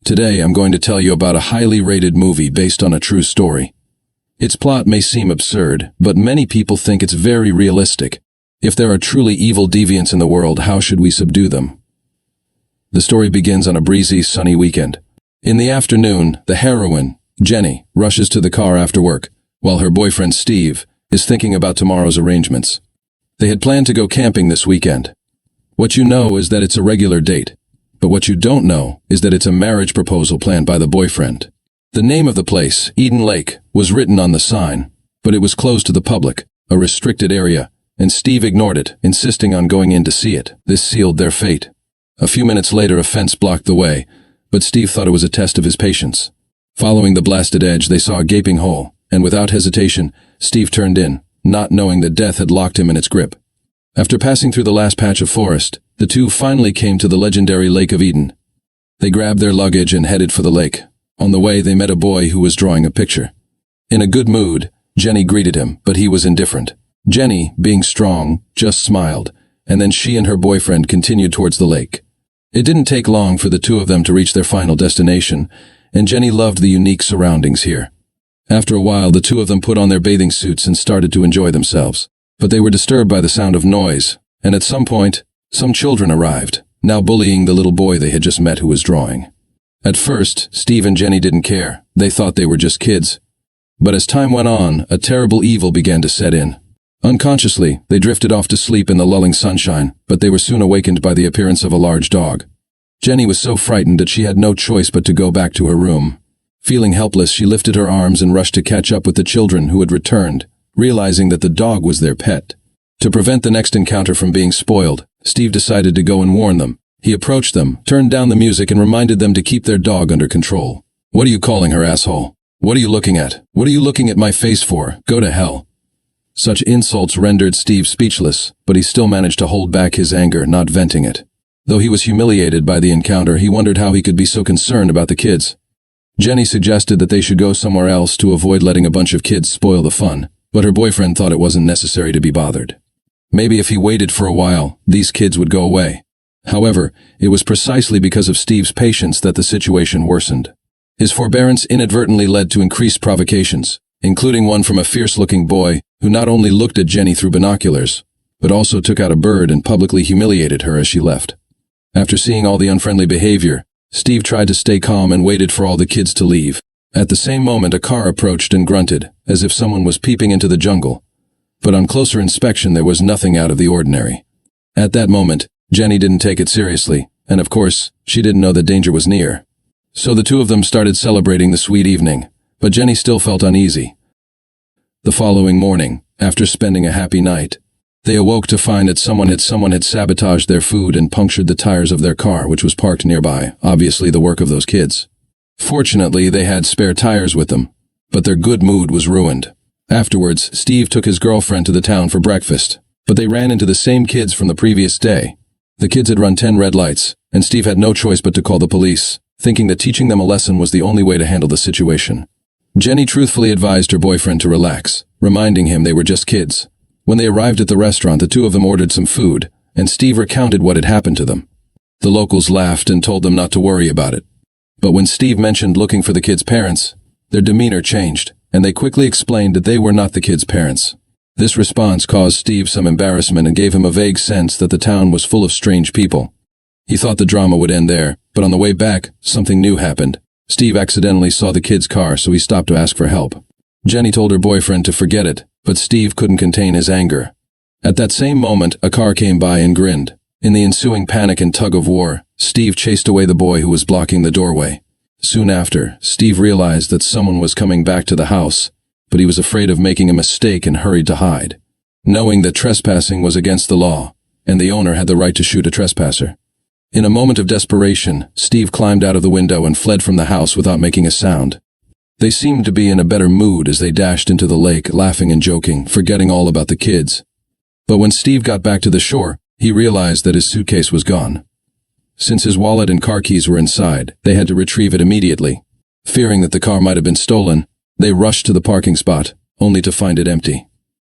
Today I'm going to tell you about a highly rated movie based on a true story. Its plot may seem absurd, but many people think it's very realistic. If there are truly evil deviants in the world, how should we subdue them? The story begins on a breezy, sunny weekend. In the afternoon, the heroine, Jenny, rushes to the car after work, while her boyfriend Steve is thinking about tomorrow's arrangements. They had planned to go camping this weekend. What you know is that it's a regular date, but what you don't know is that it's a marriage proposal planned by the boyfriend. The name of the place, Eeden Lake, was written on the sign, but it was closed to the public, a restricted area, and Steve ignored it, insisting on going in to see it. This sealed their fate. A few minutes later, a fence blocked the way, but Steve thought it was a test of his patience. Following the blasted edge, they saw a gaping hole, and without hesitation, Steve turned in, not knowing that death had locked him in its grip. After passing through the last patch of forest, the two finally came to the legendary Lake of Eden. They grabbed their luggage and headed for the lake. On the way, they met a boy who was drawing a picture. In a good mood, Jenny greeted him, but he was indifferent. Jenny, being strong, just smiled, and then she and her boyfriend continued towards the lake. It didn't take long for the two of them to reach their final destination, and Jenny loved the unique surroundings here. After a while, the two of them put on their bathing suits and started to enjoy themselves. But they were disturbed by the sound of noise, and at some point, some children arrived, now bullying the little boy they had just met who was drawing. At first, Steve and Jenny didn't care. They thought they were just kids. But as time went on, a terrible evil began to set in. Unconsciously, they drifted off to sleep in the lulling sunshine, but they were soon awakened by the appearance of a large dog. Jenny was so frightened that she had no choice but to go back to her room. Feeling helpless, she lifted her arms and rushed to catch up with the children who had returned, realizing that the dog was their pet. To prevent the next encounter from being spoiled, Steve decided to go and warn them. He approached them, turned down the music, and reminded them to keep their dog under control. "What are you calling her, asshole? What are you looking at? What are you looking at my face for? Go to hell." Such insults rendered Steve speechless, but he still managed to hold back his anger, not venting it. Though he was humiliated by the encounter, he wondered how he could be so concerned about the kids. Jenny suggested that they should go somewhere else to avoid letting a bunch of kids spoil the fun, but her boyfriend thought it wasn't necessary to be bothered. Maybe if he waited for a while, these kids would go away. However, it was precisely because of Steve's patience that the situation worsened. His forbearance inadvertently led to increased provocations, including one from a fierce-looking boy who not only looked at Jenny through binoculars, but also took out a bird and publicly humiliated her as she left. After seeing all the unfriendly behavior, Steve tried to stay calm and waited for all the kids to leave. At the same moment, a car approached and grunted, as if someone was peeping into the jungle. But on closer inspection, there was nothing out of the ordinary. At that moment, Jenny didn't take it seriously, and of course, she didn't know that danger was near. So the two of them started celebrating the sweet evening, but Jenny still felt uneasy. The following morning, after spending a happy night, they awoke to find that someone had sabotaged their food and punctured the tires of their car, which was parked nearby, obviously the work of those kids. Fortunately, they had spare tires with them, but their good mood was ruined. Afterwards, Steve took his girlfriend to the town for breakfast, but they ran into the same kids from the previous day. The kids had run 10 red lights, and Steve had no choice but to call the police, thinking that teaching them a lesson was the only way to handle the situation. Jenny truthfully advised her boyfriend to relax, reminding him they were just kids. When they arrived at the restaurant, the two of them ordered some food, and Steve recounted what had happened to them. The locals laughed and told them not to worry about it. But when Steve mentioned looking for the kids' parents, their demeanor changed, and they quickly explained that they were not the kids' parents. This response caused Steve some embarrassment and gave him a vague sense that the town was full of strange people. He thought the drama would end there, but on the way back, something new happened. Steve accidentally saw the kid's car, so he stopped to ask for help. Jenny told her boyfriend to forget it, but Steve couldn't contain his anger. At that same moment, a car came by and grinned. In the ensuing panic and tug-of-war, Steve chased away the boy who was blocking the doorway. Soon after, Steve realized that someone was coming back to the house, but he was afraid of making a mistake and hurried to hide, knowing that trespassing was against the law, and the owner had the right to shoot a trespasser. In a moment of desperation, Steve climbed out of the window and fled from the house without making a sound. They seemed to be in a better mood as they dashed into the lake, laughing and joking, forgetting all about the kids. But when Steve got back to the shore, he realized that his suitcase was gone. Since his wallet and car keys were inside, they had to retrieve it immediately. Fearing that the car might have been stolen, they rushed to the parking spot, only to find it empty.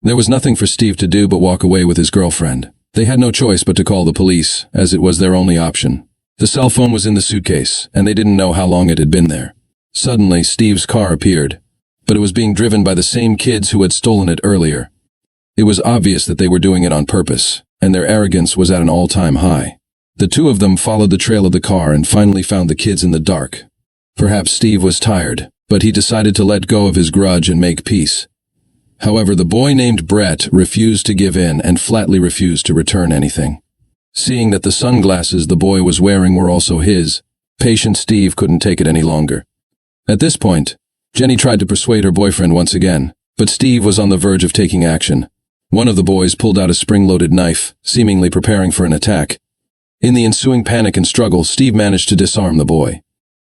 There was nothing for Steve to do but walk away with his girlfriend. They had no choice but to call the police, as it was their only option. The cell phone was in the suitcase, and they didn't know how long it had been there. Suddenly, Steve's car appeared, but it was being driven by the same kids who had stolen it earlier. It was obvious that they were doing it on purpose, and their arrogance was at an all-time high. The two of them followed the trail of the car and finally found the kids in the dark. Perhaps Steve was tired, but he decided to let go of his grudge and make peace. However, the boy named Brett refused to give in and flatly refused to return anything. Seeing that the sunglasses the boy was wearing were also his, patient Steve couldn't take it any longer. At this point, Jenny tried to persuade her boyfriend once again, but Steve was on the verge of taking action. One of the boys pulled out a spring-loaded knife, seemingly preparing for an attack. In the ensuing panic and struggle, Steve managed to disarm the boy.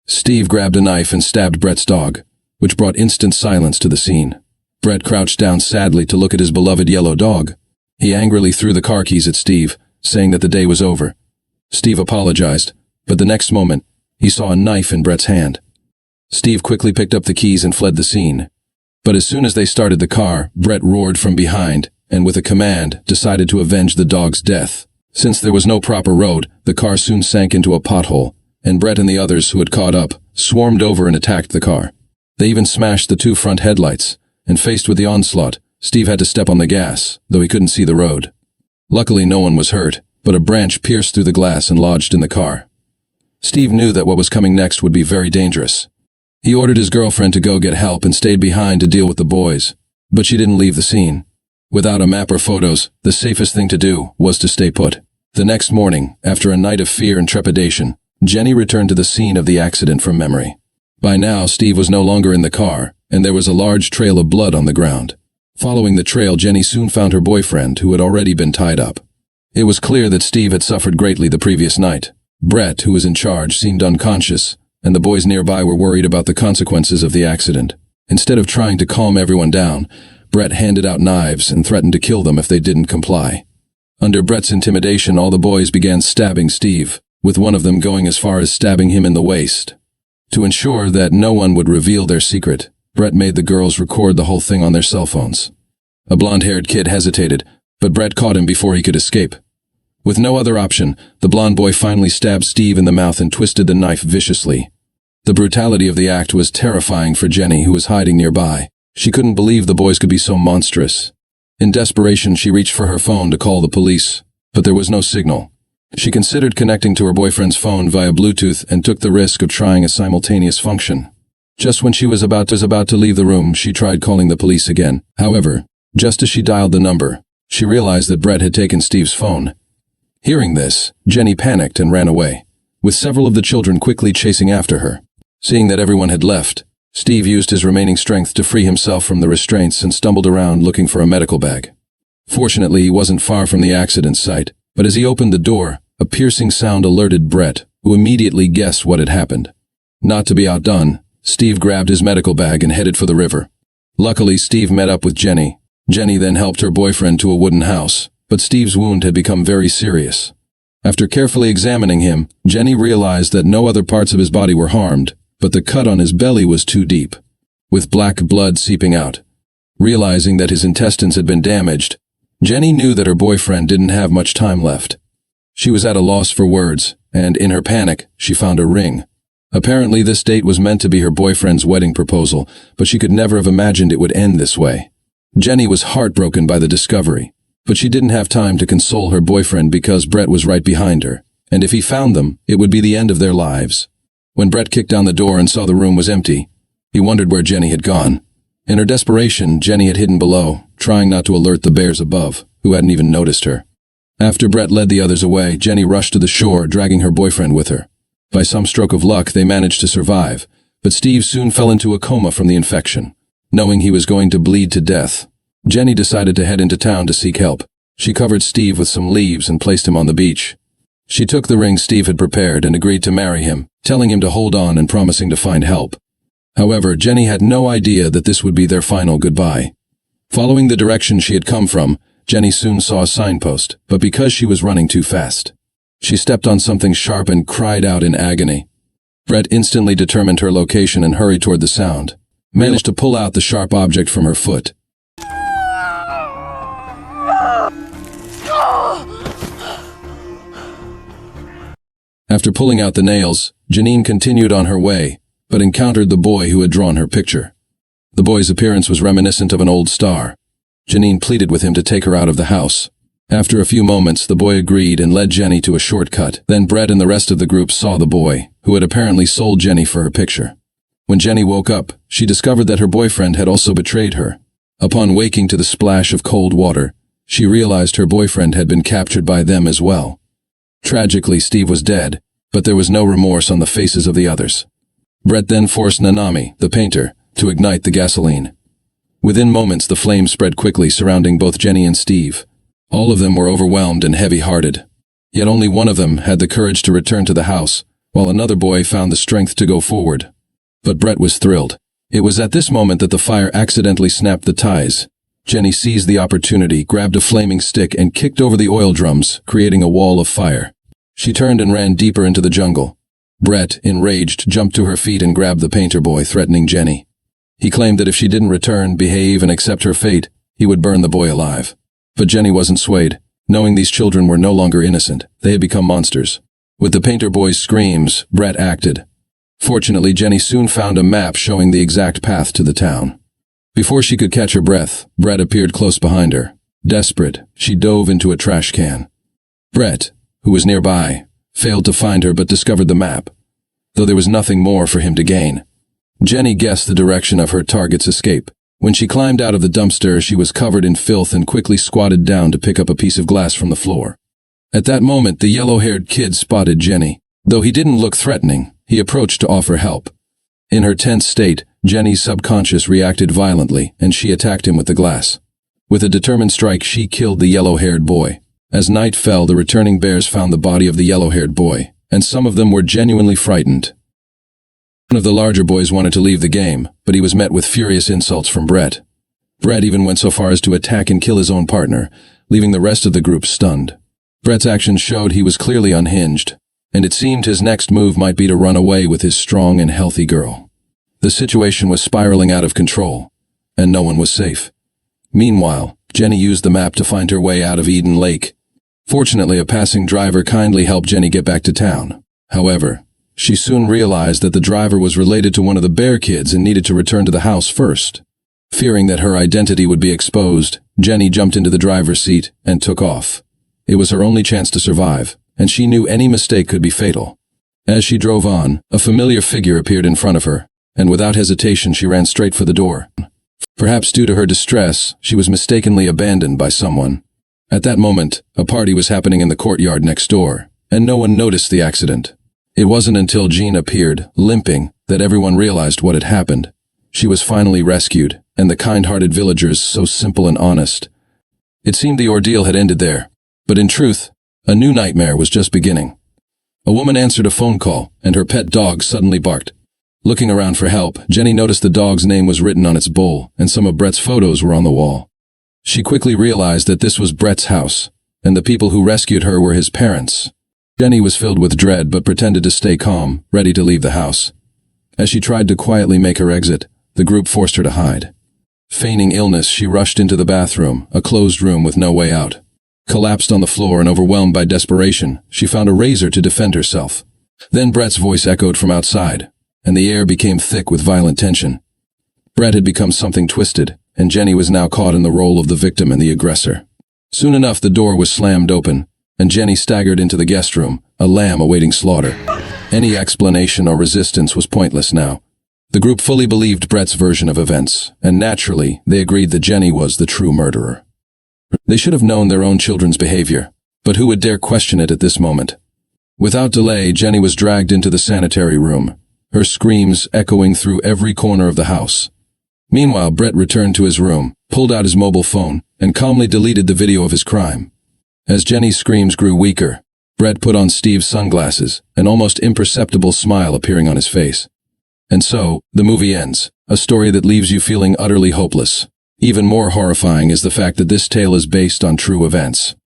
Steve grabbed a knife and stabbed Brett's dog, which brought instant silence to the scene. Brett crouched down sadly to look at his beloved yellow dog. He angrily threw the car keys at Steve, saying that the day was over. Steve apologized, but the next moment, he saw a knife in Brett's hand. Steve quickly picked up the keys and fled the scene. But as soon as they started the car, Brett roared from behind, and with a command, decided to avenge the dog's death. Since there was no proper road, the car soon sank into a pothole, and Brett and the others who had caught up swarmed over and attacked the car. They even smashed the two front headlights, and faced with the onslaught, Steve had to step on the gas, though he couldn't see the road. Luckily, no one was hurt, but a branch pierced through the glass and lodged in the car. Steve knew that what was coming next would be very dangerous. He ordered his girlfriend to go get help and stayed behind to deal with the boys, but she didn't leave the scene. Without a map or photos, the safest thing to do was to stay put. The next morning, after a night of fear and trepidation, Jenny returned to the scene of the accident from memory. By now, Steve was no longer in the car, and there was a large trail of blood on the ground. Following the trail, Jenny soon found her boyfriend, who had already been tied up. It was clear that Steve had suffered greatly the previous night. Brett, who was in charge, seemed unconscious, and the boys nearby were worried about the consequences of the accident. Instead of trying to calm everyone down, Brett handed out knives and threatened to kill them if they didn't comply. Under Brett's intimidation, all the boys began stabbing Steve, with one of them going as far as stabbing him in the waist. To ensure that no one would reveal their secret, Brett made the girls record the whole thing on their cell phones. A blonde-haired kid hesitated, but Brett caught him before he could escape. With no other option, the blonde boy finally stabbed Steve in the mouth and twisted the knife viciously. The brutality of the act was terrifying for Jenny, who was hiding nearby. She couldn't believe the boys could be so monstrous. In desperation, she reached for her phone to call the police, but there was no signal. She considered connecting to her boyfriend's phone via Bluetooth and took the risk of trying a simultaneous function. Just when she was about to leave the room, she tried calling the police again. However, just as she dialed the number, she realized that Brett had taken Steve's phone. Hearing this, Jenny panicked and ran away, with several of the children quickly chasing after her. Seeing that everyone had left, Steve used his remaining strength to free himself from the restraints and stumbled around looking for a medical bag. Fortunately, he wasn't far from the accident site, but as he opened the door, a piercing sound alerted Brett, who immediately guessed what had happened. Not to be outdone, Steve grabbed his medical bag and headed for the river. Luckily, Steve met up with Jenny. Jenny then helped her boyfriend to a wooden house, but Steve's wound had become very serious. After carefully examining him, Jenny realized that no other parts of his body were harmed, but the cut on his belly was too deep, with black blood seeping out. Realizing that his intestines had been damaged, Jenny knew that her boyfriend didn't have much time left. She was at a loss for words, and in her panic, she found a ring. Apparently, this date was meant to be her boyfriend's wedding proposal, but she could never have imagined it would end this way. Jenny was heartbroken by the discovery, but she didn't have time to console her boyfriend because Brett was right behind her, and if he found them, it would be the end of their lives. When Brett kicked down the door and saw the room was empty, he wondered where Jenny had gone. In her desperation, Jenny had hidden below, trying not to alert the bears above, who hadn't even noticed her. After Brett led the others away, Jenny rushed to the shore, dragging her boyfriend with her. By some stroke of luck, they managed to survive, but Steve soon fell into a coma from the infection. Knowing he was going to bleed to death, Jenny decided to head into town to seek help. She covered Steve with some leaves and placed him on the beach. She took the ring Steve had prepared and agreed to marry him, telling him to hold on and promising to find help. However, Jenny had no idea that this would be their final goodbye. Following the direction she had come from, Jenny soon saw a signpost, but because she was running too fast, she stepped on something sharp and cried out in agony. Brett instantly determined her location and hurried toward the sound, managed to pull out the sharp object from her foot. After pulling out the nails, Janine continued on her way, but encountered the boy who had drawn her picture. The boy's appearance was reminiscent of an old star. Janine pleaded with him to take her out of the house. After a few moments, the boy agreed and led Jenny to a shortcut. Then Brett and the rest of the group saw the boy, who had apparently sold Jenny for her picture. When Jenny woke up, she discovered that her boyfriend had also betrayed her. Upon waking to the splash of cold water, she realized her boyfriend had been captured by them as well. Tragically, Steve was dead, but there was no remorse on the faces of the others. Brett then forced Nanami, the painter, to ignite the gasoline. Within moments, the flames spread quickly, surrounding both Jenny and Steve. All of them were overwhelmed and heavy-hearted. Yet only one of them had the courage to return to the house, while another boy found the strength to go forward. But Brett was thrilled. It was at this moment that the fire accidentally snapped the ties. Jenny seized the opportunity, grabbed a flaming stick, and kicked over the oil drums, creating a wall of fire. She turned and ran deeper into the jungle. Brett, enraged, jumped to her feet and grabbed the painter boy, threatening Jenny. He claimed that if she didn't return, behave, and accept her fate, he would burn the boy alive. But Jenny wasn't swayed. Knowing these children were no longer innocent, they had become monsters. With the painter boy's screams, Brett acted. Fortunately, Jenny soon found a map showing the exact path to the town. Before she could catch her breath, Brett appeared close behind her. Desperate, she dove into a trash can. Brett, who was nearby, failed to find her but discovered the map, though there was nothing more for him to gain. Jenny guessed the direction of her target's escape. When she climbed out of the dumpster, she was covered in filth and quickly squatted down to pick up a piece of glass from the floor. At that moment, the yellow-haired kid spotted Jenny. Though he didn't look threatening, he approached to offer help. In her tense state, Jenny's subconscious reacted violently, and she attacked him with the glass. With a determined strike, she killed the yellow-haired boy. As night fell, the returning bears found the body of the yellow-haired boy, and some of them were genuinely frightened. One of the larger boys wanted to leave the game, but he was met with furious insults from Brett. Brett even went so far as to attack and kill his own partner, leaving the rest of the group stunned. Brett's actions showed he was clearly unhinged, and it seemed his next move might be to run away with his strong and healthy girl. The situation was spiraling out of control, and no one was safe. Meanwhile, Jenny used the map to find her way out of Eeden Lake. Fortunately, a passing driver kindly helped Jenny get back to town. However, she soon realized that the driver was related to one of the bear kids and needed to return to the house first. Fearing that her identity would be exposed, Jenny jumped into the driver's seat and took off. It was her only chance to survive, and she knew any mistake could be fatal. As she drove on, a familiar figure appeared in front of her, and without hesitation she ran straight for the door. Perhaps due to her distress, she was mistakenly abandoned by someone. At that moment, a party was happening in the courtyard next door, and no one noticed the accident. It wasn't until Jean appeared, limping, that everyone realized what had happened. She was finally rescued, and the kind-hearted villagers so simple and honest. It seemed the ordeal had ended there, but in truth, a new nightmare was just beginning. A woman answered a phone call, and her pet dog suddenly barked. Looking around for help, Jenny noticed the dog's name was written on its bowl, and some of Brett's photos were on the wall. She quickly realized that this was Brett's house, and the people who rescued her were his parents. Jenny was filled with dread but pretended to stay calm, ready to leave the house. As she tried to quietly make her exit, the group forced her to hide. Feigning illness, she rushed into the bathroom, a closed room with no way out. Collapsed on the floor and overwhelmed by desperation, she found a razor to defend herself. Then Brett's voice echoed from outside, and the air became thick with violent tension. Brett had become something twisted, and Jenny was now caught in the role of the victim and the aggressor. Soon enough, the door was slammed open, and Jenny staggered into the guest room, a lamb awaiting slaughter. Any explanation or resistance was pointless now. The group fully believed Brett's version of events, and naturally, they agreed that Jenny was the true murderer. They should have known their own children's behavior, but who would dare question it at this moment? Without delay, Jenny was dragged into the sanitary room, her screams echoing through every corner of the house. Meanwhile, Brett returned to his room, pulled out his mobile phone, and calmly deleted the video of his crime. As Jenny's screams grew weaker, Brett put on Steve's sunglasses, an almost imperceptible smile appearing on his face. And so, the movie ends, a story that leaves you feeling utterly hopeless. Even more horrifying is the fact that this tale is based on true events.